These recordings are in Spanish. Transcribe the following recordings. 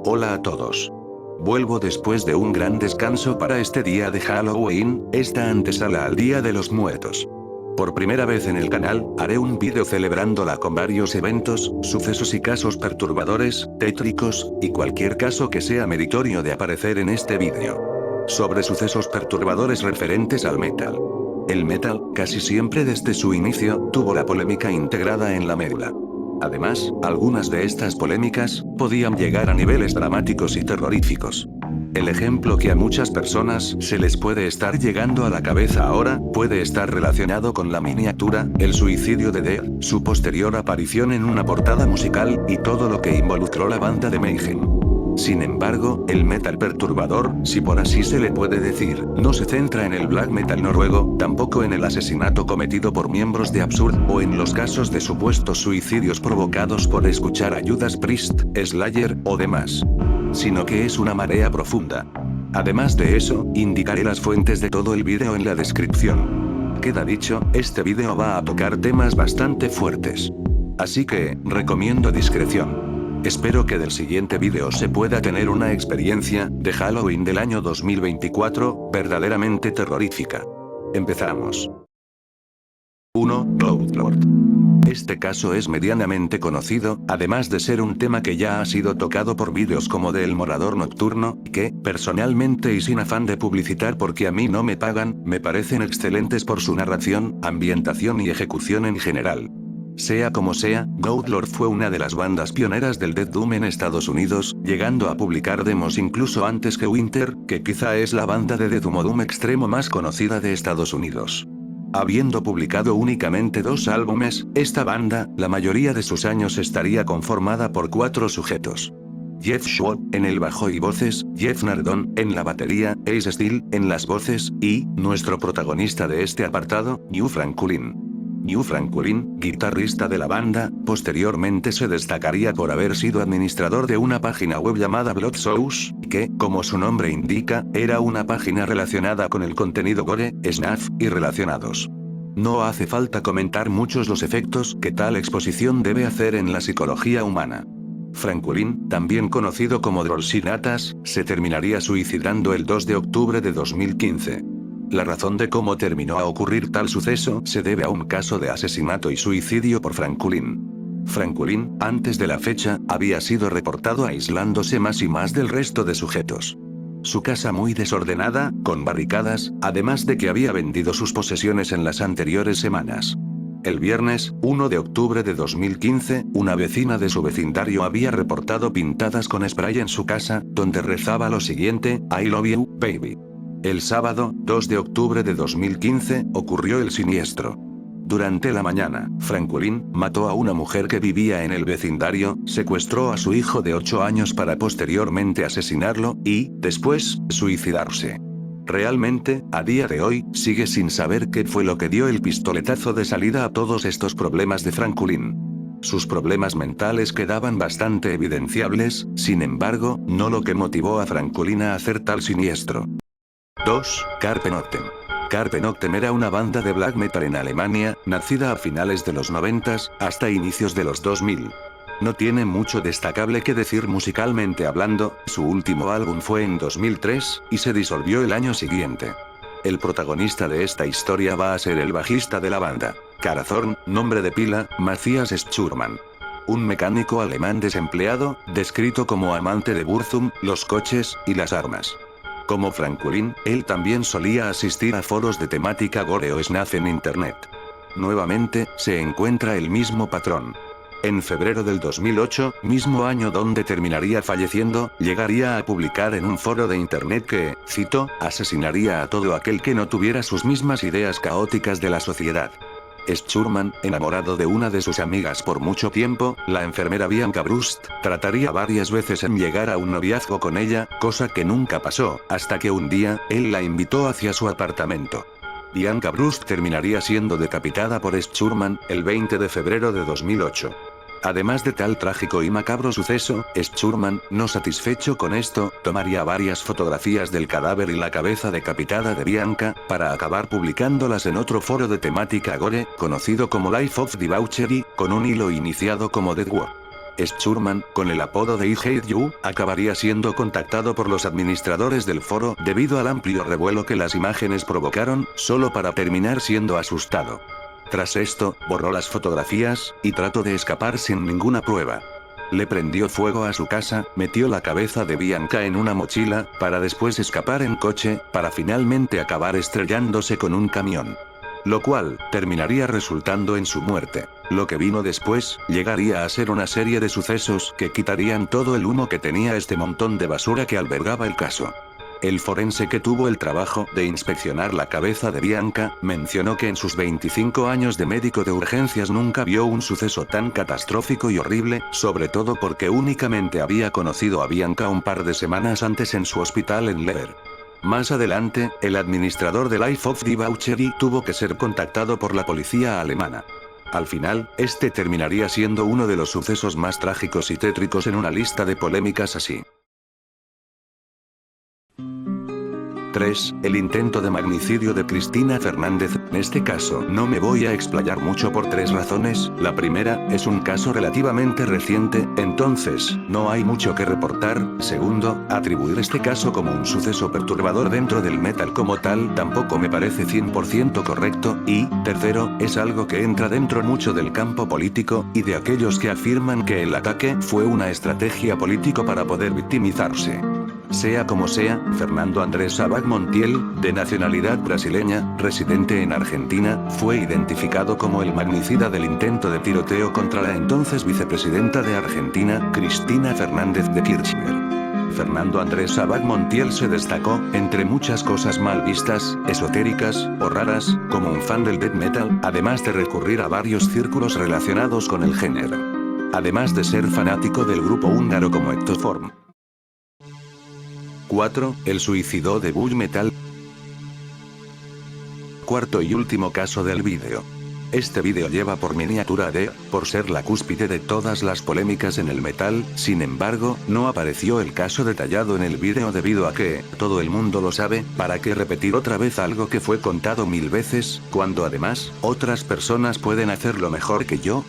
Hola a todos. Vuelvo después de un gran descanso para este día de Halloween, esta antesala al Día de los Muertos. Por primera vez en el canal, haré un vídeo celebrándola con varios eventos, sucesos y casos perturbadores, tétricos, y cualquier caso que sea meritorio de aparecer en este vídeo. Sobre sucesos perturbadores referentes al metal. El metal, casi siempre desde su inicio, tuvo la polémica integrada en la médula. Además, algunas de estas polémicas podían llegar a niveles dramáticos y terroríficos. El ejemplo que a muchas personas se les puede estar llegando a la cabeza ahora, puede estar relacionado con la miniatura, el suicidio de Death, su posterior aparición en una portada musical, y todo lo que involucró la banda de Mayhem. Sin embargo, el metal perturbador, si por así se le puede decir, no se centra en el black metal noruego, tampoco en el asesinato cometido por miembros de Absurd, o en los casos de supuestos suicidios provocados por escuchar a Judas Priest, Slayer, o demás. Sino que es una marea profunda. Además de eso, indicaré las fuentes de todo el vídeo en la descripción. Queda dicho, este vídeo va a tocar temas bastante fuertes. Así que, recomiendo discreción. Espero que del siguiente vídeo se pueda tener una experiencia de Halloween del año 2024, verdaderamente terrorífica. Empezamos. 1. Goatlord. Este caso es medianamente conocido, además de ser un tema que ya ha sido tocado por vídeos como de El Morador Nocturno, que, personalmente y sin afán de publicitar porque a mí no me pagan, me parecen excelentes por su narración, ambientación y ejecución en general. Sea como sea, Goatlord fue una de las bandas pioneras del Death Doom en Estados Unidos, llegando a publicar demos incluso antes que Winter, que quizá es la banda de Death Doom extremo más conocida de Estados Unidos. Habiendo publicado únicamente 2 álbumes, esta banda, la mayoría de sus años estaría conformada por 4 sujetos. Jeff Schwartz, en el bajo y voces, Jeff Nardone, en la batería, Ace Steel, en las voces, y, nuestro protagonista de este apartado, Hugh Franklin. Hugh Franklin, guitarrista de la banda, posteriormente se destacaría por haber sido administrador de una página web llamada Blood Source, que, como su nombre indica, era una página relacionada con el contenido gore, snuff, y relacionados. No hace falta comentar muchos los efectos que tal exposición debe hacer en la psicología humana. Franklin, también conocido como Drolsinatas, se terminaría suicidando el 2 de octubre de 2015. La razón de cómo terminó a ocurrir tal suceso se debe a un caso de asesinato y suicidio por Franklin. Franklin, antes de la fecha, había sido reportado aislándose más y más del resto de sujetos. Su casa muy desordenada, con barricadas, además de que había vendido sus posesiones en las anteriores semanas. El viernes, 1 de octubre de 2015, una vecina de su vecindario había reportado pintadas con spray en su casa, donde rezaba lo siguiente: I love you, baby. El sábado, 2 de octubre de 2015, ocurrió el siniestro. Durante la mañana, Franklin mató a una mujer que vivía en el vecindario, secuestró a su hijo de 8 años para posteriormente asesinarlo, y, después, suicidarse. Realmente, a día de hoy, sigue sin saber qué fue lo que dio el pistoletazo de salida a todos estos problemas de Franklin. Sus problemas mentales quedaban bastante evidenciables, sin embargo, no lo que motivó a Franklin a hacer tal siniestro. 2. Carpe Noctem. Carpe Noctem era una banda de black metal en Alemania, nacida a finales de los 90s, hasta inicios de los 2000. No tiene mucho destacable que decir musicalmente hablando, su último álbum fue en 2003, y se disolvió el año siguiente. El protagonista de esta historia va a ser el bajista de la banda, Karathorn, nombre de pila, Matthias Schurman. Un mecánico alemán desempleado, descrito como amante de Burzum, los coches, y las armas. Como Franklin, él también solía asistir a foros de temática gore o snuff en internet. Nuevamente, se encuentra el mismo patrón. En febrero del 2008, mismo año donde terminaría falleciendo, llegaría a publicar en un foro de internet que, cito, asesinaría a todo aquel que no tuviera sus mismas ideas caóticas de la sociedad. Schurman, enamorado de una de sus amigas por mucho tiempo, la enfermera Bianca Brust, trataría varias veces en llegar a un noviazgo con ella, cosa que nunca pasó, hasta que un día, él la invitó hacia su apartamento. Bianca Brust terminaría siendo decapitada por Schurman, el 20 de febrero de 2008. Además de tal trágico y macabro suceso, Schurman, no satisfecho con esto, tomaría varias fotografías del cadáver y la cabeza decapitada de Bianca, para acabar publicándolas en otro foro de temática gore, conocido como Life of Debauchery, con un hilo iniciado como Dead War. Schurman, con el apodo de I Hate You, acabaría siendo contactado por los administradores del foro debido al amplio revuelo que las imágenes provocaron, solo para terminar siendo asustado. Tras esto, borró las fotografías, y trató de escapar sin ninguna prueba. Le prendió fuego a su casa, metió la cabeza de Bianca en una mochila, para después escapar en coche, para finalmente acabar estrellándose con un camión. Lo cual, terminaría resultando en su muerte. Lo que vino después, llegaría a ser una serie de sucesos que quitarían todo el humo que tenía este montón de basura que albergaba el caso. El forense que tuvo el trabajo de inspeccionar la cabeza de Bianca, mencionó que en sus 25 años de médico de urgencias nunca vio un suceso tan catastrófico y horrible, sobre todo porque únicamente había conocido a Bianca un par de semanas antes en su hospital en Leer. Más adelante, el administrador de Life of Debauchery tuvo que ser contactado por la policía alemana. Al final, este terminaría siendo uno de los sucesos más trágicos y tétricos en una lista de polémicas así. 3. El intento de magnicidio de Cristina Fernández. En este caso no me voy a explayar mucho por 3 razones. La primera, es un caso relativamente reciente, entonces, no hay mucho que reportar. Segundo, atribuir este caso como un suceso perturbador dentro del metal como tal tampoco me parece 100% correcto. Y, tercero, es algo que entra dentro mucho del campo político, y de aquellos que afirman que el ataque fue una estrategia político para poder victimizarse. Sea como sea, Fernando Andrés Sabac Montiel, de nacionalidad brasileña, residente en Argentina, fue identificado como el magnicida del intento de tiroteo contra la entonces vicepresidenta de Argentina, Cristina Fernández de Kirchner. Fernando Andrés Sabac Montiel se destacó, entre muchas cosas mal vistas, esotéricas, o raras, como un fan del death metal, además de recurrir a varios círculos relacionados con el género. Además de ser fanático del grupo húngaro como Ectoform. 4. El suicidio de Bull Metal. Cuarto y último caso del vídeo. Este vídeo lleva por miniatura de, por ser la cúspide de todas las polémicas en el metal, sin embargo, no apareció el caso detallado en el vídeo debido a que, todo el mundo lo sabe, ¿para qué repetir otra vez algo que fue contado 1000 veces, cuando además, otras personas pueden hacerlo mejor que yo?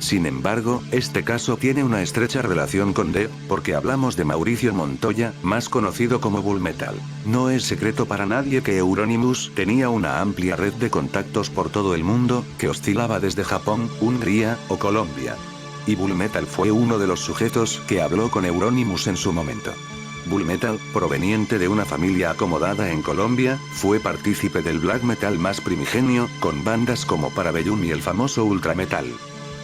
Sin embargo, este caso tiene una estrecha relación con D, porque hablamos de Mauricio Montoya, más conocido como Bull Metal. No es secreto para nadie que Euronymous tenía una amplia red de contactos por todo el mundo, que oscilaba desde Japón, Hungría, o Colombia. Y Bull Metal fue uno de los sujetos que habló con Euronymous en su momento. Bull Metal, proveniente de una familia acomodada en Colombia, fue partícipe del black metal más primigenio, con bandas como Parabellum y el famoso Ultra Metal.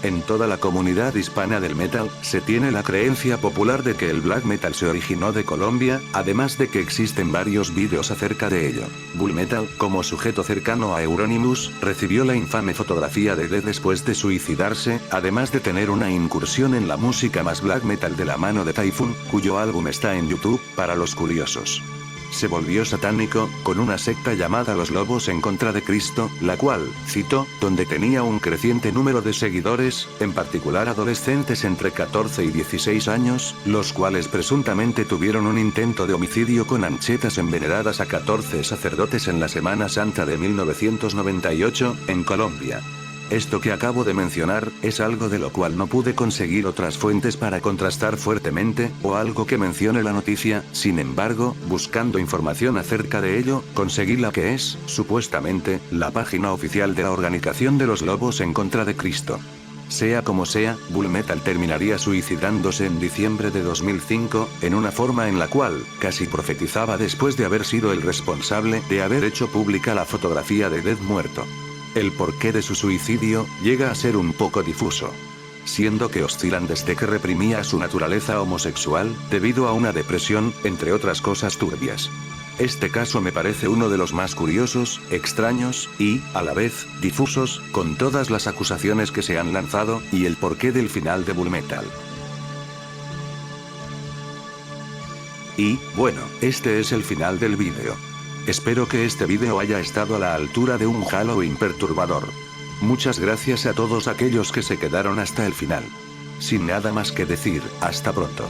En toda la comunidad hispana del metal, se tiene la creencia popular de que el black metal se originó de Colombia, además de que existen varios vídeos acerca de ello. Bull Metal, como sujeto cercano a Euronymous, recibió la infame fotografía de D después de suicidarse, además de tener una incursión en la música más black metal de la mano de Typhoon, cuyo álbum está en YouTube, para los curiosos. Se volvió satánico, con una secta llamada Los Lobos en contra de Cristo, la cual, cito, donde tenía un creciente número de seguidores, en particular adolescentes entre 14 y 16 años, los cuales presuntamente tuvieron un intento de homicidio con anchetas envenenadas a 14 sacerdotes en la Semana Santa de 1998, en Colombia. Esto que acabo de mencionar, es algo de lo cual no pude conseguir otras fuentes para contrastar fuertemente, o algo que mencione la noticia. Sin embargo, buscando información acerca de ello, conseguí la que es, supuestamente, la página oficial de la Organización de los Lobos en contra de Cristo. Sea como sea, Bull Metal terminaría suicidándose en diciembre de 2005, en una forma en la cual, casi profetizaba después de haber sido el responsable de haber hecho pública la fotografía de Dead muerto. El porqué de su suicidio llega a ser un poco difuso, siendo que oscilan desde que reprimía su naturaleza homosexual, debido a una depresión, entre otras cosas turbias. Este caso me parece uno de los más curiosos, extraños, y, a la vez, difusos, con todas las acusaciones que se han lanzado, y el porqué del final de Bull Metal. Y, bueno, este es el final del vídeo. Espero que este vídeo haya estado a la altura de un Halloween perturbador. Muchas gracias a todos aquellos que se quedaron hasta el final. Sin nada más que decir, hasta pronto.